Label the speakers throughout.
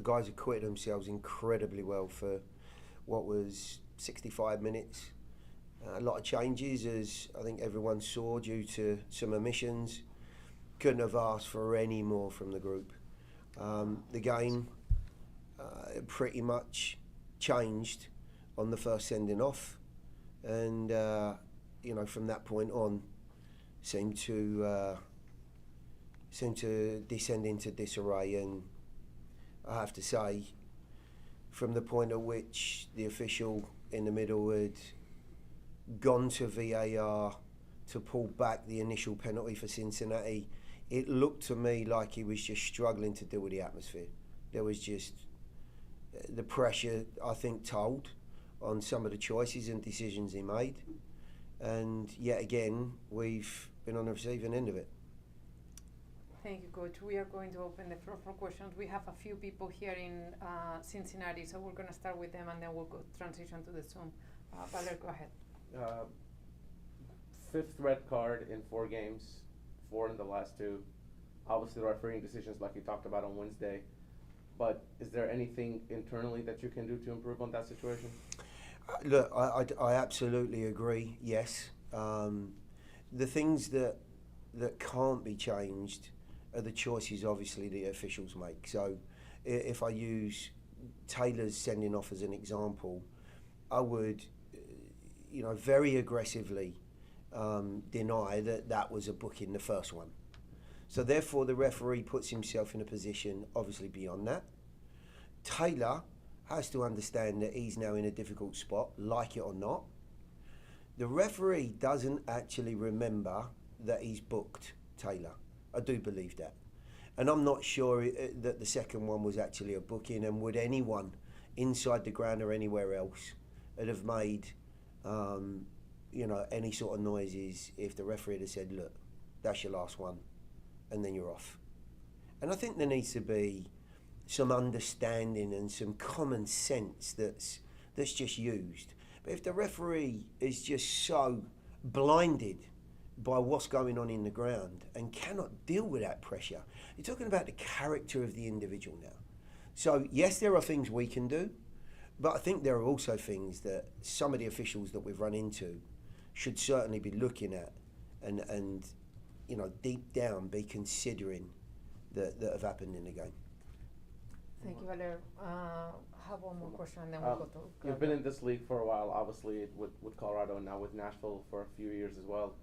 Speaker 1: guys acquitted themselves incredibly well for what was 65 minutes. A lot of changes, as I think everyone saw, due to some omissions. Couldn't have asked for any more from the group. The game pretty much changed on the first sending off, and from that point on, seemed to descend into disarray. And I have to say, from the point at which the official in the middle had gone to VAR to pull back the initial penalty for Cincinnati, it looked to me like he was just struggling to deal with the atmosphere. There was just the pressure, I think, told on some of the choices and decisions he made. And yet again, we've been on the receiving end of it.
Speaker 2: Thank you, Coach. We are going to open the floor for questions. We have a few people here in Cincinnati, so we're going to start with them and then we'll go transition to the Zoom. Valer, go ahead.
Speaker 3: Fifth red card in 4 games, 4 in the last 2. Obviously, the refereeing decisions like you talked about on Wednesday. But is there anything internally that you can do to improve on that situation?
Speaker 1: Look, I absolutely agree, yes. The things that can't be changed are the choices, obviously, the officials make. So if I use Taylor's sending off as an example, I would, very aggressively deny that was a booking, the first one. So therefore, the referee puts himself in a position, obviously, beyond that. Taylor has to understand that he's now in a difficult spot, like it or not. The referee doesn't actually remember that he's booked Taylor. I do believe that. And I'm not sure that the second one was actually a booking, and would anyone inside the ground or anywhere else have made any sort of noises if the referee had said, look, that's your last one, and then you're off. And I think there needs to be some understanding and some common sense that's just used. But if the referee is just so blinded by what's going on in the ground and cannot deal with that pressure, you're talking about the character of the individual now. So yes, there are things we can do, but I think there are also things that some of the officials that we've run into should certainly be looking at and deep down be considering that have happened in the game.
Speaker 2: Thank you, Valer. I have one more question and then we'll go to Claudia.
Speaker 3: You've been in this league for a while, obviously, with Colorado and now with Nashville for a few years as well.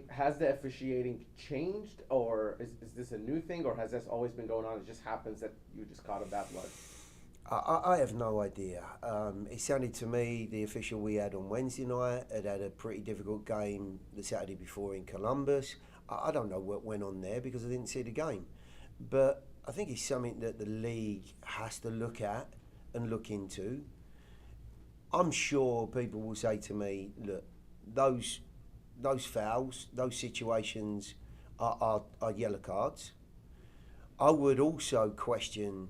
Speaker 3: Has the officiating changed, or is this a new thing, or has this always been going on? It just happens that you just caught a bad blood?
Speaker 1: I have no idea. It sounded to me the official we had on Wednesday night had a pretty difficult game the Saturday before in Columbus. I don't know what went on there because I didn't see the game. But I think it's something that the league has to look at and look into. I'm sure people will say to me, look, those fouls, those situations are yellow cards. I would also question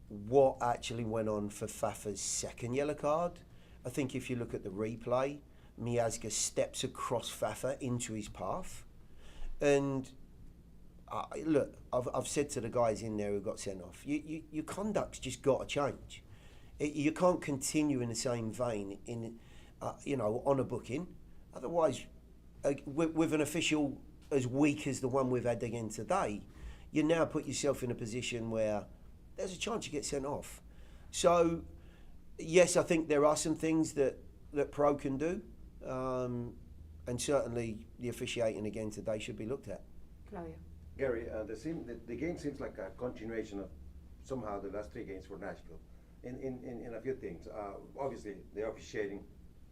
Speaker 1: what actually went on for Fafa's second yellow card. I think if you look at the replay, Miazga steps across Fafa into his path. And look, I've said to the guys in there who got sent off, your conduct's just got to change. You can't continue in the same vein on a booking. Otherwise, with an official as weak as the one we've had again today, you now put yourself in a position where there's a chance you get sent off. So, yes, I think there are some things that Pro can do, and certainly the officiating again today should be looked at.
Speaker 2: Claudia.
Speaker 4: Gary, the game seems like a continuation of somehow the last 3 games for Nashville in a few things. Obviously, the officiating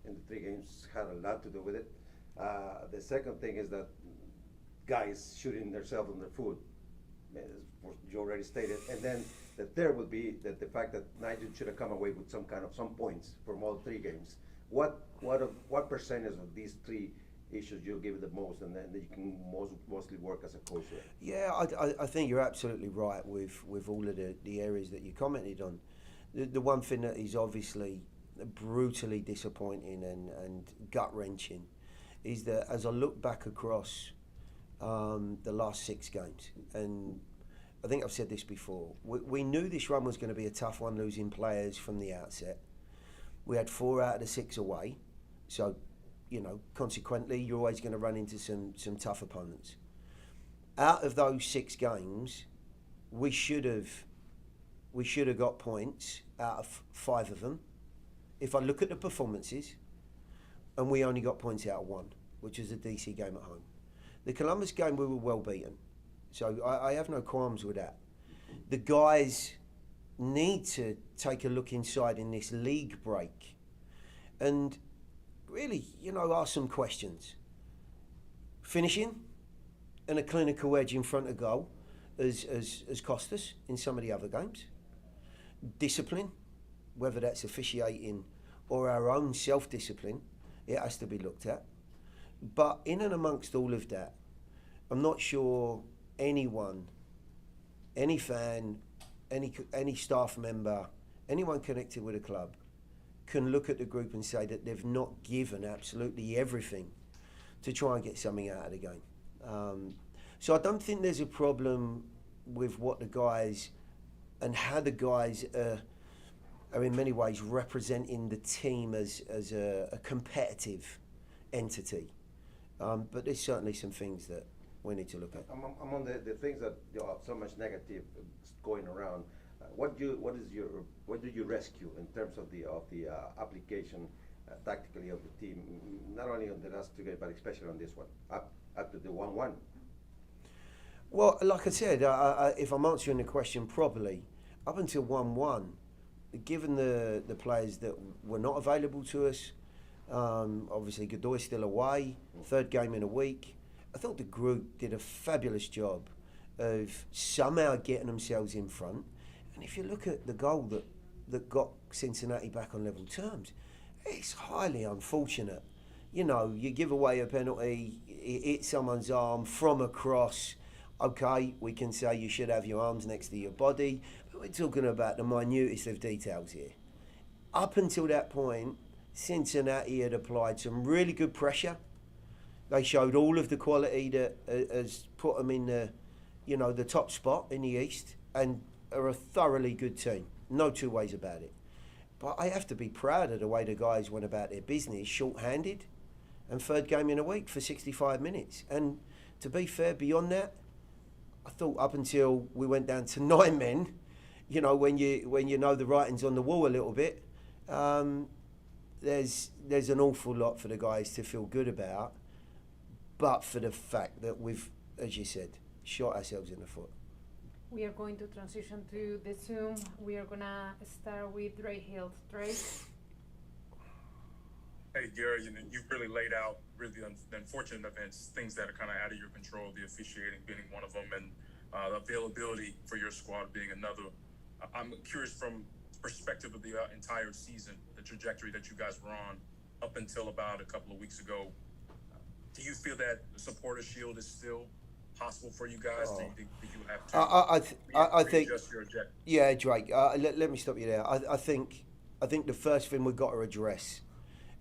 Speaker 4: in the 3 games had a lot to do with it. The second thing is that guys shooting themselves in their foot, as you already stated. And then the third would be that the fact that Nigel should have come away with some points from all 3 games. What percentage of these 3 issues you'll give it the most, and then you can mostly work as a coach with?
Speaker 1: Yeah, I think you're absolutely right with all of the areas that you commented on. The one thing that is obviously brutally disappointing and gut-wrenching is that as I look back across the last 6 games, and I think I've said this before. We knew this run was going to be a tough one, losing players from the outset. We had 4 out of the 6 away, so consequently, you're always going to run into some tough opponents. Out of those 6 games, we should have got points out of 5 of them. If I look at the performances, and we only got points out of 1, which was the DC game at home. The Columbus game, we were well beaten. So I have no qualms with that. The guys need to take a look inside in this league break and really, ask some questions. Finishing and a clinical edge in front of goal has cost us in some of the other games. Discipline, whether that's officiating or our own self-discipline, it has to be looked at. But in and amongst all of that, I'm not sure anyone, any fan, any staff member, anyone connected with a club can look at the group and say that they've not given absolutely everything to try and get something out of the game. So I don't think there's a problem with what the guys and how the guys are in many ways representing the team as a competitive entity. But there's certainly some things that we need to look at.
Speaker 4: Among the things that are so much negative going around, what do you rescue in terms of the application tactically of the team, not only on the last 2 games but especially on this one, up to the 1-1?
Speaker 1: Well, like I said, if I'm answering the question properly, up until 1-1, given the players that were not available to us, obviously Godoy's still away, 3rd game in a week, I thought the group did a fabulous job of somehow getting themselves in front. And if you look at the goal that got Cincinnati back on level terms, it's highly unfortunate. You give away a penalty, it hits someone's arm from across. Okay, we can say you should have your arms next to your body, but we're talking about the minutest of details here. Up until that point, Cincinnati had applied some really good pressure. They showed all of the quality that has put them in the top spot in the East and are a thoroughly good team. No 2 ways about it. But I have to be proud of the way the guys went about their business, short-handed, and 3rd game in a week for 65 minutes. And to be fair, beyond that, I thought up until we went down to 9 men, when you know the writing's on the wall a little bit, there's an awful lot for the guys to feel good about. But for the fact that we've, as you said, shot ourselves in the foot.
Speaker 2: We are going to transition to the Zoom. We are going to start with Dre Hill. Dre?
Speaker 5: Hey, Gary, you've really laid out really the unfortunate events, things that are kind of out of your control, the officiating being one of them, and the availability for your squad being another. I'm curious from the perspective of the entire season, the trajectory that you guys were on up until about a couple of weeks ago. Do you feel that the supporter shield is still possible for you guys? Do you think you have to
Speaker 1: I think,
Speaker 5: readjust your objective?
Speaker 1: Yeah, Drake, let me stop you there. I think the first thing we've got to address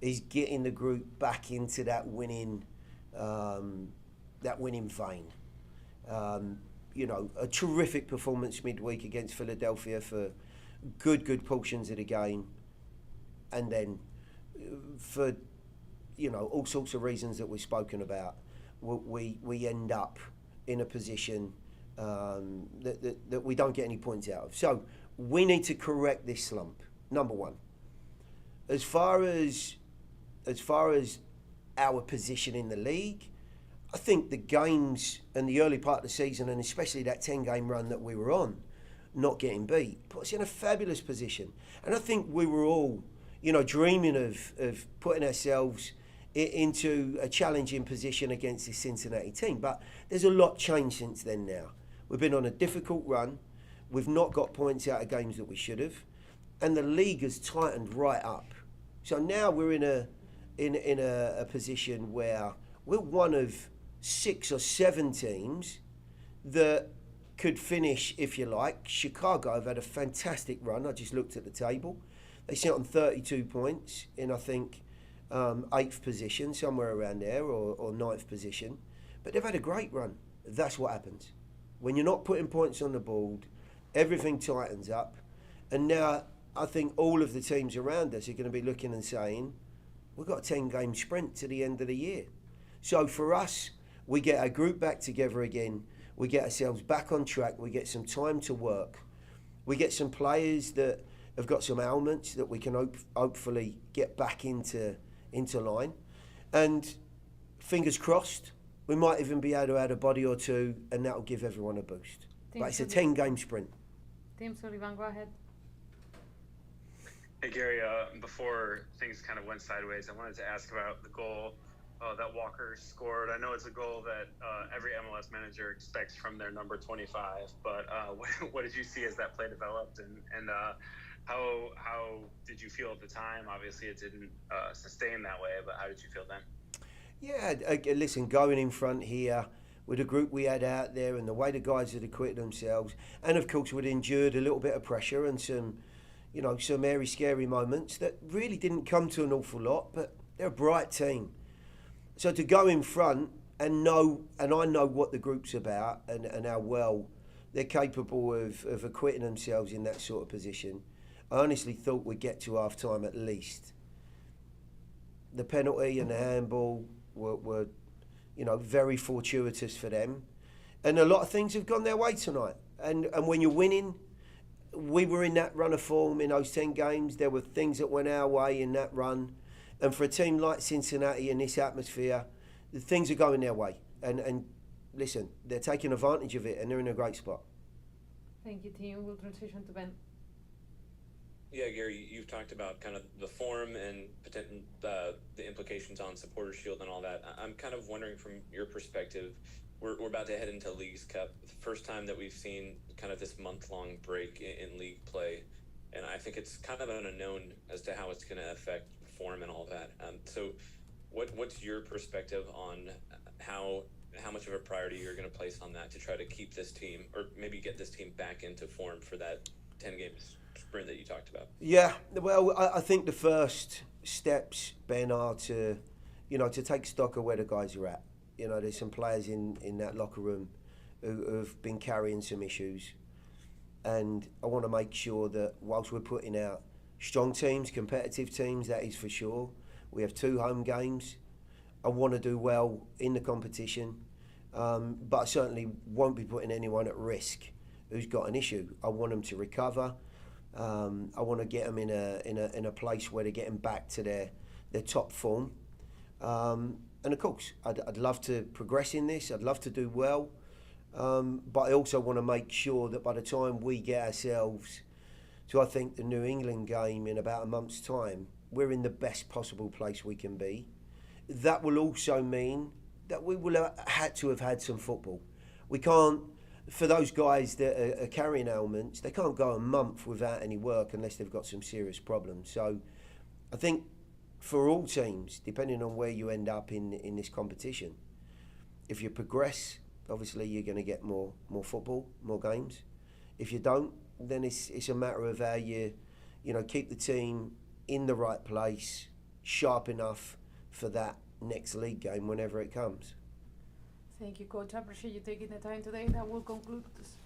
Speaker 1: is getting the group back into that winning vein. A terrific performance midweek against Philadelphia for good portions of the game, and then for all sorts of reasons that we've spoken about, we end up in a position that we don't get any points out of. So we need to correct this slump. Number one. As far as our position in the league, I think the games and the early part of the season, and especially that 10-game run that we were on, not getting beat, put us in a fabulous position. And I think we were all, dreaming of putting ourselves into a challenging position against this Cincinnati team. But there's a lot changed since then now. We've been on a difficult run. We've not got points out of games that we should have. And the league has tightened right up. So now we're in a position where we're one of 6 or 7 teams that could finish, if you like. Chicago have had a fantastic run. I just looked at the table. They sit on 32 points in, I think, 8th position, somewhere around there, or 9th position. But they've had a great run. That's what happens. When you're not putting points on the board, everything tightens up. And now I think all of the teams around us are going to be looking and saying, we've got a 10-game sprint to the end of the year. So for us, we get our group back together again. We get ourselves back on track. We get some time to work. We get some players that have got some ailments that we can hopefully get back into line. And fingers crossed, we might even be able to add a body or two, and that'll give everyone a boost. But it's a 10-game sprint.
Speaker 2: Tim Sullivan, go ahead.
Speaker 6: Hey Gary, before things kind of went sideways, I wanted to ask about the goal that Walker scored. I know it's a goal that every MLS manager expects from their number 25, but what did you see as that play developed, and how did you feel at the time? Obviously it didn't sustain that way, but how did you feel then?
Speaker 1: Yeah, listen, going in front here with the group we had out there and the way the guys had acquitted themselves, and of course we'd endured a little bit of pressure and some airy, scary moments that really didn't come to an awful lot, but they're a bright team. So to go in front and I know what the group's about and how well they're capable of acquitting themselves in that sort of position, I honestly thought we'd get to half-time at least. The penalty and the handball were very fortuitous for them. And a lot of things have gone their way tonight. And when you're winning, we were in that run of form in those 10 games. There were things that went our way in that run. And for a team like Cincinnati in this atmosphere, the things are going their way. And listen, they're taking advantage of it and they're in a great spot.
Speaker 2: Thank you, Tim. We'll transition to Ben.
Speaker 7: Yeah, Gary, you've talked about kind of the form and the implications on Supporter Shield and all that. I'm kind of wondering from your perspective, we're about to head into Leagues Cup, the first time that we've seen kind of this month-long break in league play, and I think it's kind of an unknown as to how it's going to affect form and all that. So what's your perspective on how much of a priority you're going to place on that to try to keep this team, or maybe get this team back into form for that 10-game sprint that you talked about? Yeah,
Speaker 1: well, I think the first steps, Ben, are to take stock of where the guys are at. There's some players in that locker room who have been carrying some issues. And I want to make sure that whilst we're putting out strong teams, competitive teams, that is for sure. We have 2 home games. I want to do well in the competition. But I certainly won't be putting anyone at risk who's got an issue. I want them to recover. I want to get them in a place where they're getting back to their top form. And of course, I'd love to progress in this. I'd love to do well. But I also want to make sure that by the time we get ourselves to, I think, the New England game in about a month's time, we're in the best possible place we can be. That will also mean that we will have had to have had some football. We can't, for those guys that are carrying ailments, they can't go a month without any work unless they've got some serious problems. So I think for all teams, depending on where you end up in this competition, if you progress, obviously you're going to get more football, more games. If you don't, then it's a matter of how you keep the team in the right place, sharp enough for that next league game whenever it comes.
Speaker 2: Thank you, Coach. I appreciate you taking the time today. That will conclude this